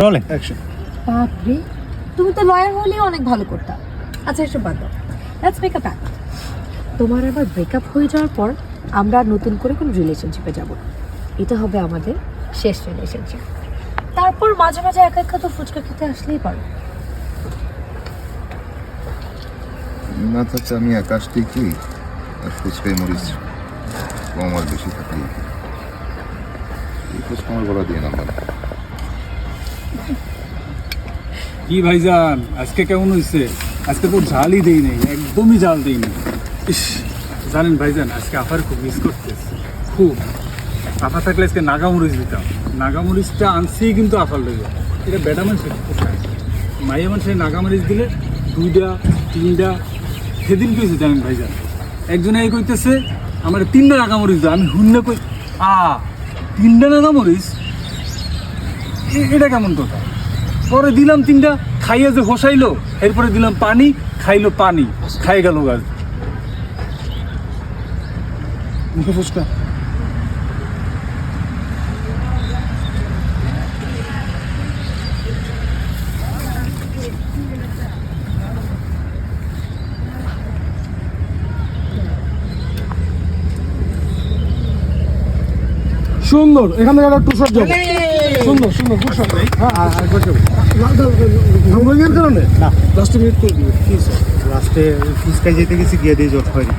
Rolling action. বাপরে, তুমি তো লয়ার হলেই অনেক ভালো করতা। আচ্ছা এসব বাদ দাও, লেটস মেক আ প্যাক্ট। তোমার আবার ব্রেকআপ হয়ে যাওয়ার পর আমরা আর নতুন করে কোনো রিলেশনশিপে যাব না। এটা হবে আমাদের শেষ রিলেশনশিপ। তারপর মাঝে মাঝে একা একা তো ফুচকা খেতে আসলেই পারো। না থাকতে আমি আকাশ দেখি আর ফুচকাই মরিচ কম আর বেশি থাকলেই এই ফুচকা আমার গলা দিয়ে নাম্বার। কি ভাইজান আজকে কেমন হয়েছে? আজকে তো ঝালই দেই নাই, একদমই ঝাল দেই নাই। ইস, জানেন ভাইজান আজকে আফার খুব মিস করতেছে, খুব। আফা থাকলে আজকে নাগামরিচ দিতাম। নাগামরিচটা আনছি কিন্তু আফার লেগে, এটা বেটা মানুষের কোথায় মাইয়া মানুষের নাগামরিচ দিলে 2টা 3টা। সেদিন কইছে জানেন ভাইজান, একজনে এই কইতেছে আমার 3টা নাগামরিচ দাও। আমি হুন্না কই 3টা নাগামরিচ, এটা কেমন কথা? পরে দিলাম 3টা, খাইয়া যে হোসাইলো, এরপরে দিলাম পানি, খাইলো পানি, খাই গেল গাছ মুখে ফুচকা। সুন্দর, এখান থেকে একটা টুশার্ট যাবো। সুন্দর সুন্দর টুশার্ট। হ্যাঁ আরেকবার যাবো। কারণে না, লাস্টে মিনিট করে দিবে। লাস্টে ফুচকায় যেতে গেছি গিয়ে দিয়ে জট হয়নি।